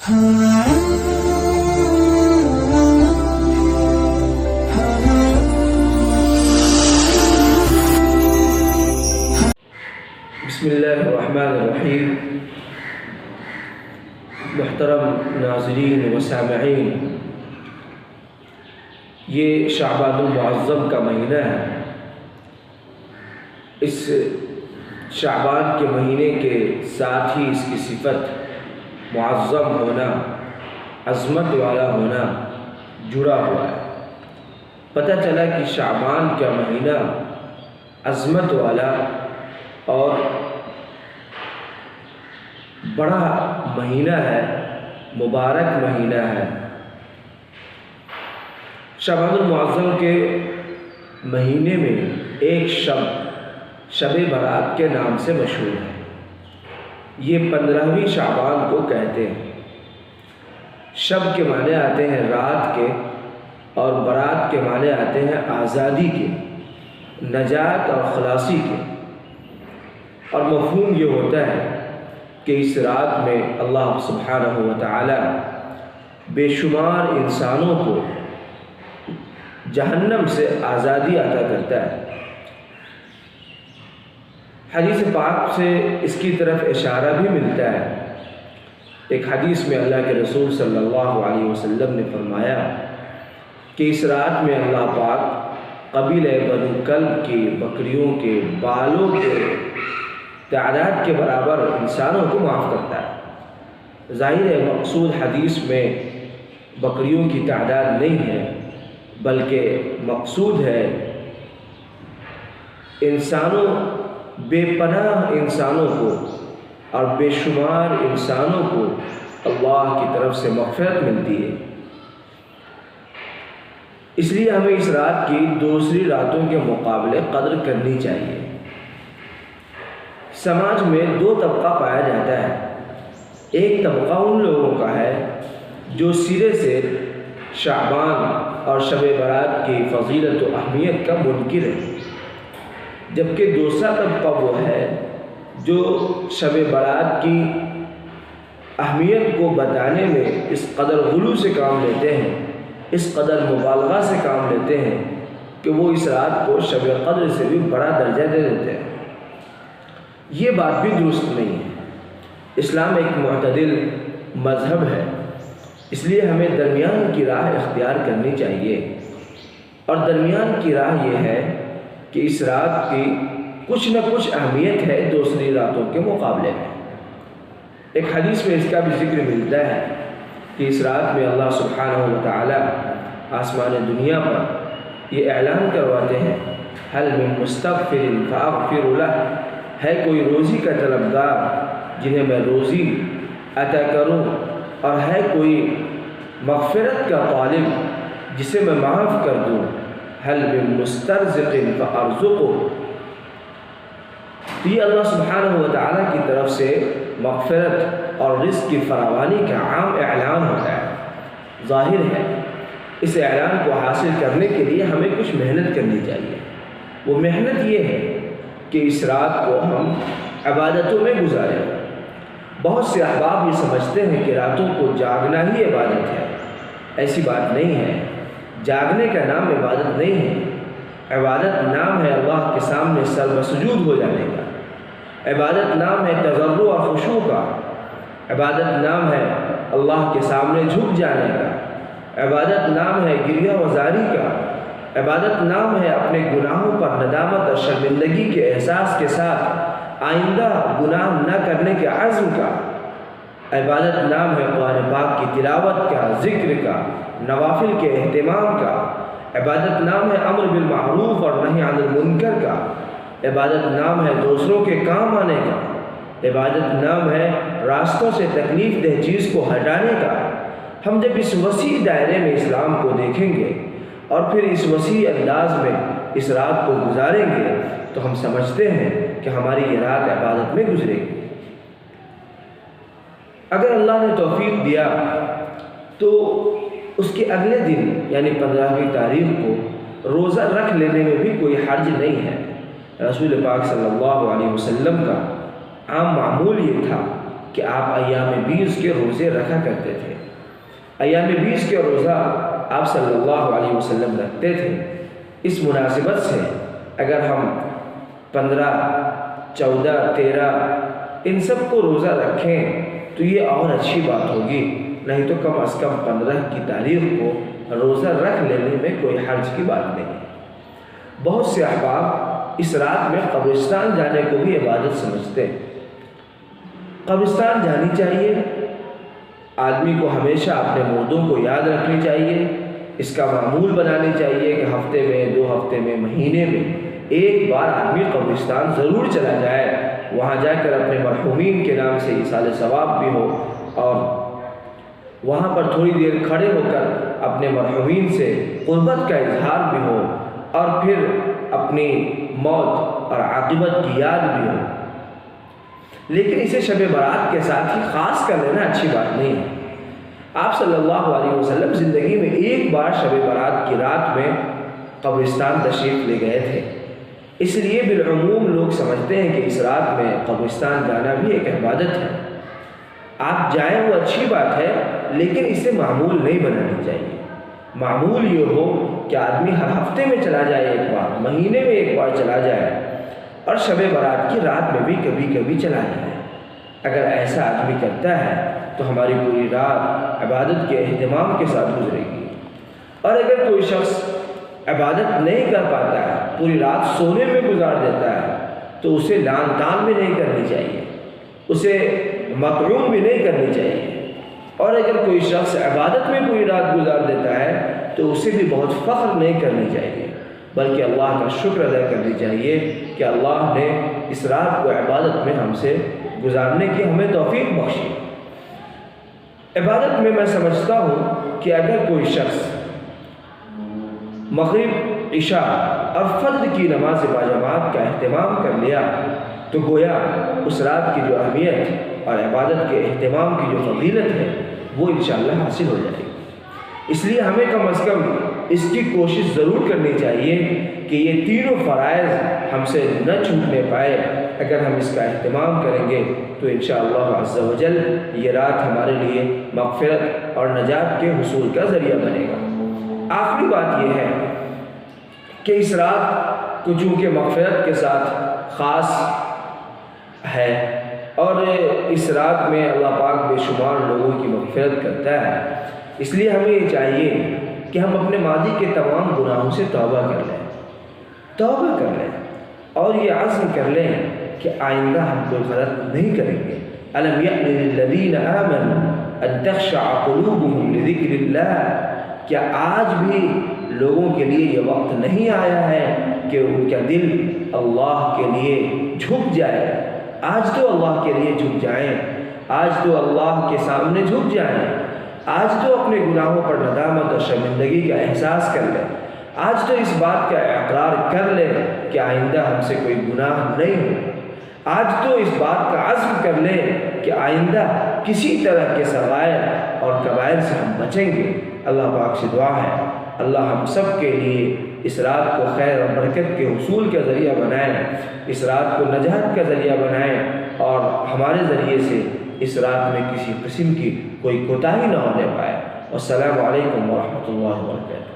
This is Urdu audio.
بسم اللہ الرحمن الرحیم۔ محترم ناظرین و سامعین، یہ شعبان المعظم کا مہینہ ہے۔ اس شعبان کے مہینے کے ساتھ ہی اس کی صفت معظم ہونا، عظمت والا ہونا جڑا ہوا ہے۔ پتہ چلا کہ شعبان کا مہینہ عظمت والا اور بڑا مہینہ ہے، مبارک مہینہ ہے۔ شعبان المعظم کے مہینے میں ایک شب برات کے نام سے مشہور ہے۔ یہ 15ویں شعبان کو کہتے ہیں۔ شب کے معنی آتے ہیں رات کے، اور برات کے معنی آتے ہیں آزادی کے، نجات اور خلاصی کے۔ اور مفہوم یہ ہوتا ہے کہ اس رات میں اللہ سبحانہ و تعالی بے شمار انسانوں کو جہنم سے آزادی عطا کرتا ہے۔ حدیث پاک سے اس کی طرف اشارہ بھی ملتا ہے۔ ایک حدیث میں اللہ کے رسول صلی اللہ علیہ وسلم نے فرمایا کہ اس رات میں اللہ پاک قبیلہ بنو کلب کی بکریوں کے بالوں کے تعداد کے برابر انسانوں کو معاف کرتا ہے۔ ظاہر ہے مقصود حدیث میں بکریوں کی تعداد نہیں ہے، بلکہ مقصود ہے انسانوں، بے پناہ انسانوں کو اور بے شمار انسانوں کو اللہ کی طرف سے مغفرت ملتی ہے۔ اس لیے ہمیں اس رات کی دوسری راتوں کے مقابلے قدر کرنی چاہیے۔ سماج میں دو طبقہ پایا جاتا ہے۔ ایک طبقہ ان لوگوں کا ہے جو سرے سے شعبان اور شب برات کی فضیلت و اہمیت کا منکر ہے، جبکہ دوسرا طبقہ وہ ہے جو شب برات کی اہمیت کو بتانے میں اس قدر غلو سے کام لیتے ہیں، اس قدر مبالغہ سے کام لیتے ہیں کہ وہ اس رات کو شب قدر سے بھی بڑا درجہ دے دیتے ہیں۔ یہ بات بھی درست نہیں ہے۔ اسلام ایک معتدل مذہب ہے، اس لیے ہمیں درمیان کی راہ اختیار کرنی چاہیے۔ اور درمیان کی راہ یہ ہے کہ اس رات کی کچھ نہ کچھ اہمیت ہے دوسری راتوں کے مقابلے میں۔ ایک حدیث میں اس کا بھی ذکر ملتا ہے کہ اس رات میں اللہ سبحانہ و تعالی آسمان دنیا پر یہ اعلان کرواتے ہیں، هل من مستغفر فاغفر له، ہے کوئی روزی کا طلبگار جنہیں میں روزی عطا کروں، اور ہے کوئی مغفرت کا طالب جسے میں معاف کر دوں، هل من مسترزق فارزقه۔ تو یہ اللہ سبحانہ و تعالیٰ کی طرف سے مغفرت اور رزق کی فراوانی کا عام اعلان ہوتا ہے۔ ظاہر ہے اس اعلان کو حاصل کرنے کے لیے ہمیں کچھ محنت کرنی چاہیے۔ وہ محنت یہ ہے کہ اس رات کو ہم عبادتوں میں گزاریں۔ بہت سے احباب یہ سمجھتے ہیں کہ راتوں کو جاگنا ہی عبادت ہے۔ ایسی بات نہیں ہے۔ جاگنے کا نام عبادت نہیں ہے۔ عبادت نام ہے اللہ کے سامنے سر مسجود ہو جانے کا۔ عبادت نام ہے تضرع اور خشوع کا۔ عبادت نام ہے اللہ کے سامنے جھک جانے کا۔ عبادت نام ہے گریہ وزاری کا۔ عبادت نام ہے اپنے گناہوں پر ندامت اور شرمندگی کے احساس کے ساتھ آئندہ گناہ نہ کرنے کے عزم کا۔ عبادت نام ہے قرآن پاک کی تلاوت کا، ذکر کا، نوافل کے اہتمام کا۔ عبادت نام ہے امر بالمعروف اور نہی عن المنکر کا۔ عبادت نام ہے دوسروں کے کام آنے کا۔ عبادت نام ہے راستوں سے تکلیف دہ چیز کو ہٹانے کا۔ ہم جب اس وسیع دائرے میں اسلام کو دیکھیں گے اور پھر اس وسیع انداز میں اس رات کو گزاریں گے تو ہم سمجھتے ہیں کہ ہماری یہ رات عبادت میں گزرے گی۔ اگر اللہ نے توفیق دیا تو اس کے اگلے دن یعنی 15ویں تاریخ کو روزہ رکھ لینے میں بھی کوئی حرج نہیں ہے۔ رسول پاک صلی اللہ علیہ وسلم کا عام معمول یہ تھا کہ آپ ایام 20 کے روزے رکھا کرتے تھے۔ ایام 20 کے روزہ آپ صلی اللہ علیہ وسلم رکھتے تھے۔ اس مناسبت سے اگر ہم 15، 14، 13 ان سب کو روزہ رکھیں تو یہ اور اچھی بات ہوگی، نہیں تو کم از کم 15 کی تاریخ کو روزہ رکھ لینے میں کوئی حرج کی بات نہیں ہے۔ بہت سے احباب اس رات میں قبرستان جانے کو بھی عبادت سمجھتے ہیں۔ قبرستان جانی چاہیے، آدمی کو ہمیشہ اپنے مردوں کو یاد رکھنی چاہیے، اس کا معمول بنانی چاہیے کہ ہفتے میں، 2 ہفتے میں، مہینے میں ایک بار آدمی قبرستان ضرور چلا جائے، وہاں جا کر اپنے مرحومین کے نام سے ایصال ثواب بھی ہو، اور وہاں پر تھوڑی دیر کھڑے ہو کر اپنے مرحومین سے قربت کا اظہار بھی ہو، اور پھر اپنی موت اور عاقبت کی یاد بھی ہو۔ لیکن اسے شب برات کے ساتھ ہی خاص کر لینا اچھی بات نہیں ہے۔ آپ صلی اللہ علیہ وسلم زندگی میں ایک بار شب برات کی رات میں قبرستان تشریف لے گئے تھے، اس لیے بالعموم لوگ سمجھتے ہیں کہ اس رات میں قبرستان جانا بھی ایک عبادت ہے۔ آپ جائیں وہ اچھی بات ہے، لیکن اسے معمول نہیں بنانی چاہیے۔ معمول یہ ہو کہ آدمی ہر ہفتے میں چلا جائے، ایک بار مہینے میں ایک بار چلا جائے، اور شب برات کی رات میں بھی کبھی کبھی چلا جائے۔ اگر ایسا آدمی کرتا ہے تو ہماری پوری رات عبادت کے اہتمام کے ساتھ گزرے گی۔ اور اگر کوئی شخص عبادت نہیں کر پاتا ہے، پوری رات سونے میں گزار دیتا ہے، تو اسے لان تان بھی نہیں کرنی چاہیے، اسے مطعون بھی نہیں کرنی چاہیے۔ اور اگر کوئی شخص عبادت میں پوری رات گزار دیتا ہے تو اسے بھی بہت فخر نہیں کرنی چاہیے، بلکہ اللہ کا شکر ادا کرنی چاہیے کہ اللہ نے اس رات کو عبادت میں ہم سے گزارنے کی ہمیں توفیق بخشی۔ عبادت میں میں سمجھتا ہوں کہ اگر کوئی شخص مغرب، عشاء اور فجر کی نماز باجماعت کا اہتمام کر لیا تو گویا اس رات کی جو اہمیت اور عبادت کے اہتمام کی جو فضیلت ہے وہ انشاءاللہ حاصل ہو جائے گی۔ اس لیے ہمیں کم از کم اس کی کوشش ضرور کرنی چاہیے کہ یہ تینوں فرائض ہم سے نہ چھوٹنے پائے۔ اگر ہم اس کا اہتمام کریں گے تو انشاءاللہ عز و جل یہ رات ہمارے لیے مغفرت اور نجات کے حصول کا ذریعہ بنے گا۔ آخری بات یہ ہے کہ اس رات کو چونکہ مغفرت کے ساتھ خاص ہے، اور اس رات میں اللہ پاک بے شمار لوگوں کی مغفرت کرتا ہے، اس لیے ہمیں یہ چاہیے کہ ہم اپنے ماضی کے تمام گناہوں سے توبہ کر لیں اور یہ عزم کر لیں کہ آئندہ ہم کوئی غلط نہیں کریں گے۔ أَلَمْ يَأْنِ لِلَّذِينَ آمَنُوا أَن تَخْشَعَ قُلُوبُهُمْ لِذِكْرِ اللَّهِ، کیا آج بھی لوگوں کے لیے یہ وقت نہیں آیا ہے کہ ان کا دل اللہ کے لیے جھک جائے؟ آج تو اللہ کے لیے جھک جائیں، آج تو اللہ کے سامنے جھک جائیں، آج تو اپنے گناہوں پر ندامت اور شرمندگی کا احساس کر لیں، آج تو اس بات کا اقرار کر لیں کہ آئندہ ہم سے کوئی گناہ نہیں ہو، آج تو اس بات کا عزم کر لیں کہ آئندہ کسی طرح کے صغائر اور کبائر سے ہم بچیں گے۔ اللہ پاک سے دعا ہے اللہ ہم سب کے لیے اس رات کو خیر اور برکت کے حصول کا ذریعہ بنائیں، اس رات کو نجات کا ذریعہ بنائیں، اور ہمارے ذریعے سے اس رات میں کسی قسم کی کوئی کوتاہی نہ ہونے پائے۔ والسلام علیکم ورحمۃ اللہ وبرکاتہ۔